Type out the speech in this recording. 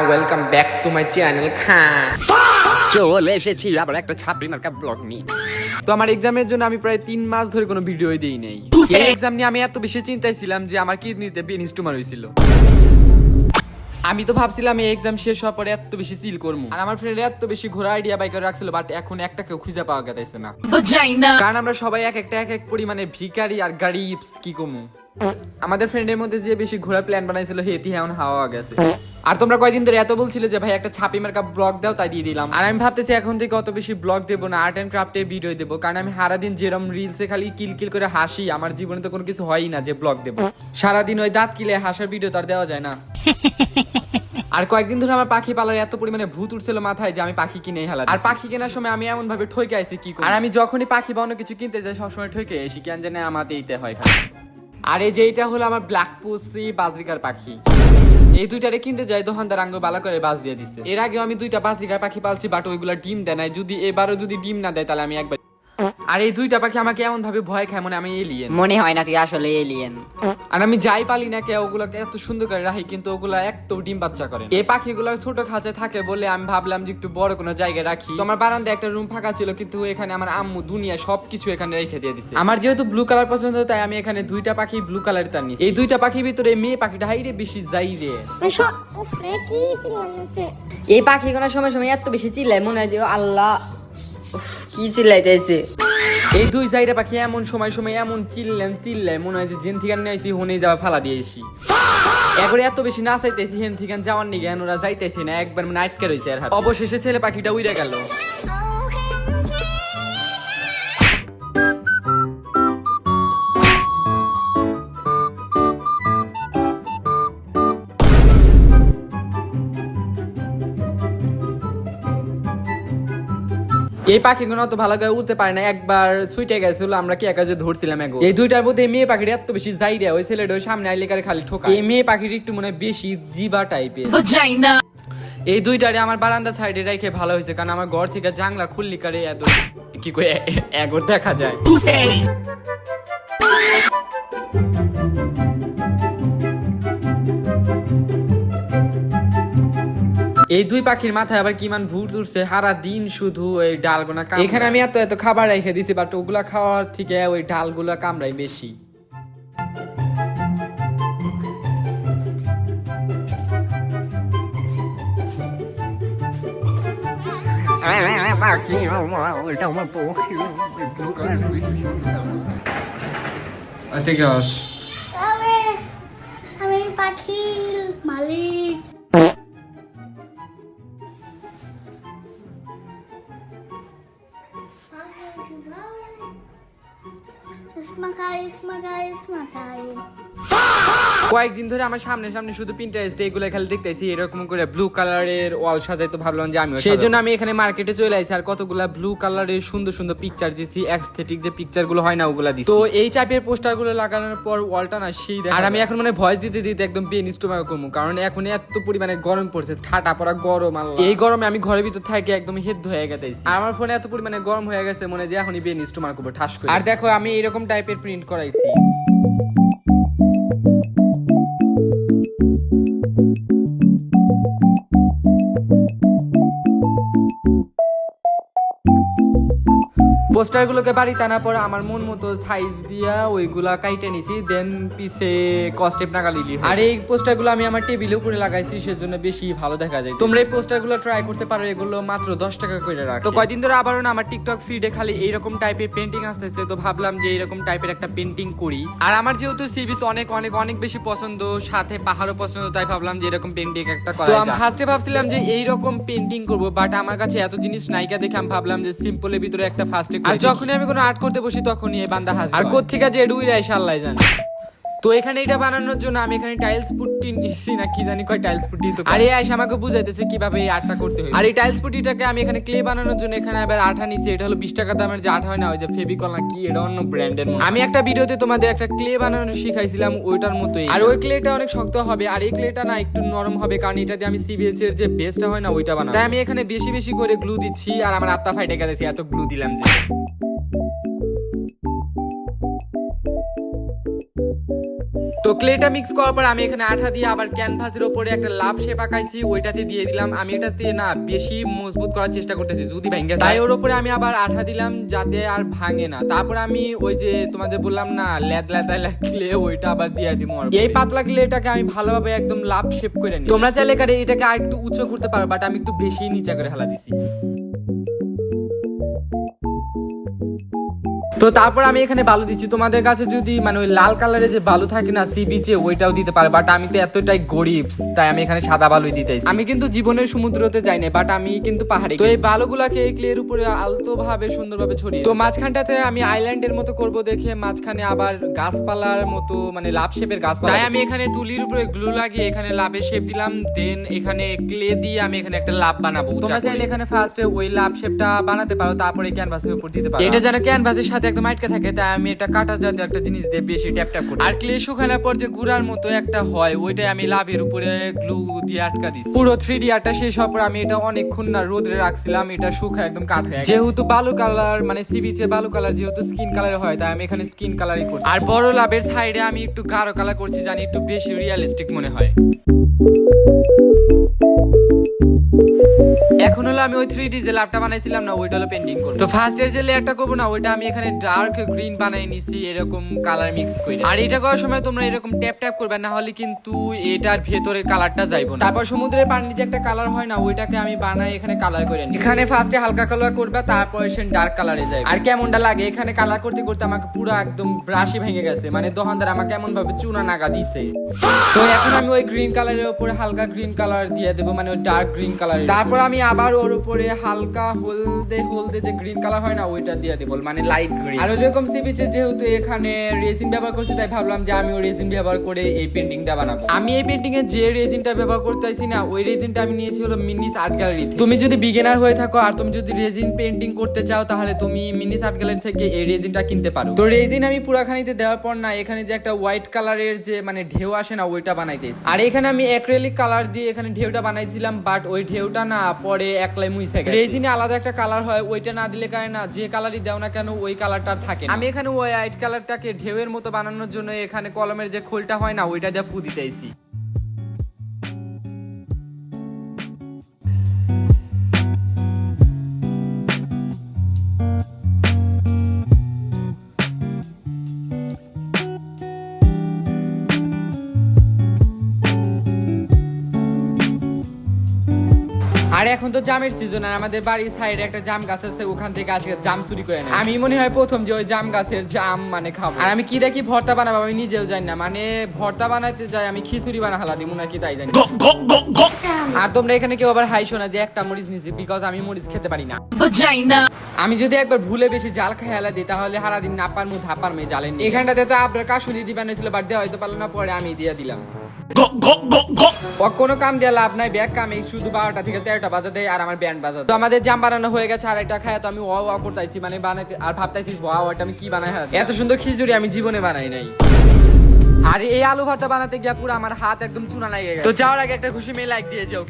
Welcome back to my channel চলে এসেছি আবার একটা ছাপড়ি মার্কা ব্লগ নিয়ে। তো আমার এক্সামের জন্য আমি প্রায় 3 মাস ধরে কোনো ভিডিওই দেই নাই। এই এক্সাম নিয়ে আমি এত বেশি চিন্তায় ছিলাম যে আমার কিডনিতে ব্রেন টিউমার হয়েছিল। আমি তো ভাবছিলাম এই এক্সাম শেষ হওয়ার পরে এত বেশি চিল করবো, আর আমার ফ্রেন্ড এত বেশি ঘোরা আইডিয়া বাইক রাখছিল, বাট এখন একটা কেউ খুঁজে পাওয়া গেছে না, কারণ আমরা সবাই এক এক পরিমাণে ভিখারি আর গাড়িবস কি কমু। আমাদের ফ্রেন্ডের মধ্যে যে বেশি ঘোরার প্ল্যান বানাইছিল হেতি এখন হাওয়া গেছে। আর তোমরা কয়দিন ধরে এত বলছিলে যে ভাই একটা ছাপি মার্কা ব্লগ দাও, তাই দিয়ে দিলাম। আর আমি ভাবতেছি এখন থেকে অত বেশি ব্লগ দেবো না, আর্ট এন্ড ক্রাফটে ভিডিও দেবো, কারণ আমি সারাদিন যেরকম রিলসে খালি কিল কিল করে হাসি, আমার জীবনে তো কোনো কিছু হয়ই না যে ব্লগ দেবো। সারাদিন ওই দাঁত কিলে হাসার ভিডিও তার দেওয়া যায় না। আর কয়েকদিন ধরে আমার পাখি পালার এত পরিমাণে ভূত উঠছিল মাথায় যে আমি পাখি কিনে হেলা। আর পাখি কেনার সময় আমি এমন ভাবে ঠকে আইছি কি করি, আর আমি যখনই পাখি বা অন্য কিছু কিনতে যাই সবসময় ঠকে আসি, কেন জানে আমাতে এইতে হয় খালি। আর এই যে এইটা হলো আমার ব্ল্যাক পুসি বাজরিকার পাখি। এই দুইটারে কিনতে যাই দোকানদার আঙ্গ বালা করে বাজ দিয়ে দিচ্ছে। এর আগেও আমি 2টা বাজরিকার পাখি পালছি, বাট ওইগুলা ডিম দেয় নাই। যদি এবারও যদি ডিম না দেয় তাহলে আমি একবার। আর এই 2টা পাখি আমাকে এমন ভাবে ভয় খায় মনে আমি এলিয়েন মনে হয় না তুই আসলে এলিয়েন। আর আমি যাই পালি না কে ওগুলাকে এত সুন্দর করে রাখি, কিন্তু ওগুলা একটু ডিম বাচ্চা করে। এই পাখিগুলো ছোট খাঁচে থাকে বলে আমি ভাবলাম যে একটু বড় কোনো জায়গায় রাখি। তো আমার বারান্দায় একটা রুম ফাঁকা ছিল, কিন্তু এখানে আমার আম্মু দুনিয়া সবকিছু এখানে রেখে দিয়ে দিচ্ছে। আমার যেহেতু ব্লু কালার পছন্দ, তাই আমি এখানে 2টা পাখি ব্লু কালার তার নিচ্ছি। এই 2টা পাখির ভিতরে মেয়ে পাখিটা হাইরে বেশি যাই রে। এই পাখিগুলো সময় সময় এত বেশি চিল্লায় মনে হয় যে আল্লাহ কি চিল্লাইতেছে। এই 2 জায়গা পাখি এমন সময় সময় এমন চিল্লায় মনে হয় যে জেন থেকে নিয়েছি হনে যাওয়া ফালা দিয়েছি। একবারে এত বেশি না চাইতেছি হেন থেকে যাওয়ার নিগে ওরা যাইতেছি না, একবার মানে আটকে রয়েছে। আর অবশেষে ছেলে পাখিটা উড়ে গেল। এই পাখিগুলো তো ভালো করে উঠতে পারে না, একবার সুইটে গেছিল, আমরা কি একা যে ধরছিলাম এগো। এই 2টার মধ্যে মেয়ে পাখিটা এত বেশি যাই রে, ওই ছেলেটা ওই সামনে আইলে কারে খালি ঠোকা। এই মেয়ে পাখিটা একটু মনে বেশি দিবা টাইপের। এই 2টারে আমার বারান্দা সাইডে রেখে ভালো হয়েছে, কারণ আমার ঘর থেকে জানলা খুললি কারে এত কি করে এগোর দেখা যায়। এই 2 পাখির মাথায় আবার কিমান ভূত উঠছে, সারা দিন শুধু ওই ডালগুলা কামড়ায়। এখানে আমি এত খাবার রেখে দিছি, বাট ওগুলা খাওয়ার থেকে ওই ডালগুলা কামড়াই বেশি। আমি পাখির মালিক। কয়েকদিন ধরে আমার সামনে শুধু পিন্টারেস্টে এগুলো খালি দেখতেছি, এরকম করে ব্লু কালারের ওয়াল সাজাই। তো ভাবলাম যে আমি সেই জন্য আমি এখানে মার্কেটে চলে আসি, আর কতগুলা ব্লু কালারের সুন্দর সুন্দর পিকচার দিচ্ছি, এস্থেটিক যে পিকচার গুলো হয় না ওগুলা দিচ্ছি। তো এই টাইপের পোস্টার গুলো লাগানোর পর ওয়ালটা না সেই দেয়। আর আমি এখন মানে ভয়েস দিতে দিতে একদম ব্রেন স্ট্রোক করবো, কারণ এখন এত পরিমাণে গরম পড়ছে, ঠাটা পড়া গরম। এই গরমে আমি ঘরের ভিতর থেকে একদম হেড হয়ে গেছে। আমার ফোনে এত পরিমাণে গরম হয়ে গেছে মনে যে এখনই ব্রেন স্ট্রোক করবো ঠাস করে। আর দেখো আমি এরকম টাইপের প্রিন্ট করাইছি। পোস্টারগুলোকে বাড়িতে আনার পর আমার মন মতো সাইজ দিয়া ওইগুলা কাইটে নিছি, দেন পিছে কস্টেপ নাগালিলি। আর এই পোস্টারগুলো আমি আমার টেবিলের উপরে লাগাইছি, সেজন্য বেশি ভালো দেখা যায়। তোমরা এই পোস্টারগুলো ট্রাই করতে পারো, এগুলো মাত্র 10 টাকা করে রাখ। তো কয়দিন ধরে আবারও না আমার টিকটক ফিডে খালি এইরকম টাইপের পেন্টিং আসতেছে, তো ভাবলাম যে এইরকম টাইপের একটা পেন্টিং করি। আর আমার যেহেতু সিরিজ অনেক অনেক অনেক বেশি পছন্দ, সাথে পাহাড়ও পছন্দ, তাই ভাবলাম যে এরকম পেন্টিং একটা করা। তো আমি ফার্স্টে ভাবছিলাম যে এইরকম পেন্টিং করব, বাট আমার কাছে এত জিনিস নাইকা দেখে আমি ভাবলাম যে সিম্পলের ভিতরে একটা ফার্স্টে। আর যখনই আমি কোনো আর্ট করতে বসি তখনই এই বান্দা হাজির। আর কোত্থেকে যে ডুইরা এসে আল্লাহ জানে। তো এখানে এটা বানানোর জন্য আমি এখানে টাইলস পুট্টি নিছি না কি জানি কয় টাইলস পুট্টি। তো আর এই আইসা আমাকে বুঝাইতেছে কিভাবে এই আর্টটা করতে হয়। আর এই টাইলস পুট্টিটাকে আমি এখানে ক্লে বানানোর জন্য এখানে আবার আঠা নিছি। এটা হলো 20 টাকা দামের যে আঠা হয় না, ওই যে ফেভিকল না কি, এটা অন্য ব্র্যান্ডের। আমি একটা ভিডিওতে তোমাদের একটা ক্লে বানানো শিখাইছিলাম ওইটার মতোই। আর ওই ক্লেটা অনেক শক্ত হবে, আর এই ক্লেটা না একটু নরম হবে, কারণ এটা দিয়ে আমি সিবিএস এর যে বেসটা হয় না ওইটা বানাবো। তাই আমি এখানে বেশি বেশি করে গ্লু দিচ্ছি, আর আমার আত্মা ফাইটে গেছে এত গ্লু দিলাম যে। তো তো ক্লেটা মিক্স করার পর আমি এখানে আঠা দিয়ে আবার ক্যানভাসের উপরে একটা লাভ শেপ আঁকাইছি, ওইটাতে দিয়ে দিলাম। আমি এটাতে না বেশি মজবুত করার চেষ্টা করতেছি, যদি ভেঙে যায় তাই ওর উপরে আমি আবার আঠা দিলাম যাতে আর ভাঙে না। তারপর আমি ওই যে তোমাদের বললাম না লেদা ক্লে, ওইটা আবার দিয়ে দিব। এই পাতলা ক্লেটাকে আমি ভালোভাবে একদম লাভ শেপ করে নিই। তোমরা চাইলে এটাকে আর একটু উঁচু করতে পারো, বাট আমি একটু বেশি নিচে করে হেলা দিছি। তো তারপর আমি এখানে বালু দিচ্ছি। তোমাদের কাছে যদি মানে ওই লাল কালারের যে বালু থাকে না সি বিচে, ওইটাও দিতে পারে, বাট আমি তো এতটাই গরিব তাই আমি এখানে সাদা বালুই দিতেছি। আমি কিন্তু জীবনের সমুদ্রতে যাই না, বাট আমি কিন্তু পাহাড়ে। তো এই বালুগুলাকে এই ক্লের উপরে আলতো ভাবে সুন্দরভাবে ছড়িয়ে, তো মাঝখানটাতে আমি আইল্যান্ডের মতো করব দেখে মাঝখানে আবার গাছপালার মতো মানে লাভ শেপের গাছপালা, তাই আমি এখানে তুলির উপরে গ্লু লাগিয়ে এখানে লাভের শেপ দিলাম। দেন এখানে ক্লে দিয়ে আমি এখানে একটা লাভ বানাবো। তোমরা চাইলে এখানে ফার্স্টে ওই লাভ শেপটা বানাতে পারো, তারপরে ক্যানভাসের উপর দিতে পারো। এটা যেন ক্যানভাসের সাথে একদম আটকে থাকে, তাই আমি এটা কাটা জাতীয় একটা জিনিস দিয়ে বেশি ট্যাপ ট্যাপ করি। আর ক্লে শুকানোর পর যে গুড়ার মতো একটা হয়, ওইটাই আমি লাভের উপরে গ্লু দিয়ে আটকা দিচ্ছি। পুরো 3D আর্টটা শেষ হওয়ার পর আমি এটা অনেকক্ষণ না রোদে রাখছিলাম, এটা শুকায় একদম কাঠ হয়ে গেছে। যেহেতু বালু কালার মানে সি বিচে বালু কালার যেহেতু স্কিন কালার হয়, তাই আমি এখানে স্কিন কালারই করছি। আর বড় লাভের সাইডে আমি একটু গাঢ় কালার করছি, জানি একটু বেশি রিয়েলিস্টিক মনে হয়। এখন হলো আমি ওই 3D যে লাভটা বানাইছিলাম না, ওইটা হলো পেন্টিং করব। তো ফার্স্ট এর যে লেয়ারটা করব না, ওইটা আমি এখানে ডার্ক গ্রিন বানাই নিছি এরকম কালার মিক্স করে। আর এটা করার সময় তোমরা এরকম ট্যাপ ট্যাপ করবে, না হলে কিন্তু এটার ভেতরে কালারটা যাইবো না। তারপর সমুদ্রের পানির যে একটা কালার হয় না, ওইটাকে আমি বানাই এখানে কালার করে নিই। এখানে ফার্স্টে হালকা কালার করবে, তারপর সে ডার্ক কালারে যায়। আর কেমনটা লাগে এখানে কালার করতে করতে আমাকে পুরো একদম ব্রাশি ভেঙে গেছে, মানে দোকানদার আমাকে এমন ভাবে চুনা নাগা দিছে। তো এখন আমি ওই গ্রিন কালারের উপরে হালকা গ্রিন কালার দিয়ে দেবো, মানে ওই ডার্ক গ্রিন কালার। তারপর আমি আবার ওর উপরে হালকা হলদে যে গ্রিন কালার হয় না, ওইটা দিয়ে দেবো, মানে লাইট গ্রিন। আর ওইরকম সি বিচে যেহেতু এখানে রেজিন ব্যবহার করছি, তাই ভাবলাম যে আমি ওই রেজিন ব্যবহার করে এই পেন্টিংটা বানাবো। আমি এই পেন্টিং এ যে রেজিনটা ব্যবহার করতেছি না, ওই রেজিনটা আমি নিয়েছি হলো মিনিস আর্ট গ্যালারি। তুমি যদি বিগিনার হয়ে থাকো আর তুমি যদি রেজিন পেন্টিং করতে চাও, তাহলে তুমি মিনিস আর্ট গ্যালারি থেকে এই রেজিনটা কিনতে পারো। তো রেজিন আমি পুরাখানিতে দেওয়ার পর না, এখানে যে একটা হোয়াইট কালারের যে মানে ঢেউ আসে না, ওইটা বানাইতেছি। আর এখানে আমি অ্যাক্রিলিক কালার দিয়ে এখানে ঢেউটা বানাইছিলাম, বাট ওই ঢেউটা না পরে একলাই মুইছে গেছে। রেজিনে আলাদা একটা কালার হয়, ওইটা না দিলে কারণ না যে কালারই দাও না কেন ওই কালারটা থাকে না। আমি এখানে ওই হোয়াইট কালারটাকে ঢেউয়ের মতো বানানোর জন্য এখানে কলমের যে খোলটা হয় না, ওইটা দিয়ে ফু দিতেছি। আর এখন তো জামের সিজন, আর আমাদের বাড়ির সাইডে একটা জাম গাছ আছে, ওখান থেকে আজকে জাম চুরি করে নেয়। আমি মনে হয় প্রথম যে ওই জাম গাছের জাম মানে খাবো। আর আমি কি দেখি ভর্তা বানাবো, আমি নিজেও জানি না, মানে ভর্তা বানাইতে যাই আমি খিচুড়ি বানা হালা দিই নাকি তাই জানি। আর তোমরা এখানে কেউ আবার হাইশো না যে একটা মরিচ নিছি, বিকজ আমি মরিচ খেতে পারি না। আমি যদি একবার ভুলে বেশি জাল খাই হেলা দিই, তাহলে সারাদিন নাপার মুখ ধাপার মেয়ে জালেন। এখানটাতে তো আপনার কাশুরি দিবা নিয়েছিল, বাট দেওয়া হয়তো পারলো না, পরে আমি দিয়ে দিলাম। কোনো কাম দিয়ে লাভ নাই, ব্যাগ কামে শুধু 12টা থেকে 13টা বাজা দেয় আর আমার ব্যান্ড বাজা। তো আমাদের জাম বানানো হয়ে গেছে, আর এটা খায় তো আমি ওয়া করতেছি, মানে বানাইতে আর ভাবতেছি ওয়াটা আমি কি বানাই, এত সুন্দর খিচুড়ি আমি জীবনে বানাই নাই। আর এই আলু ভর্তা বানাতে গিয়ে পুরো আমার হাত একদম চুনা লেগে গেছে। তো যাওয়ার আগে একটা খুশি মেয়ে লাইক দিয়ে যাও।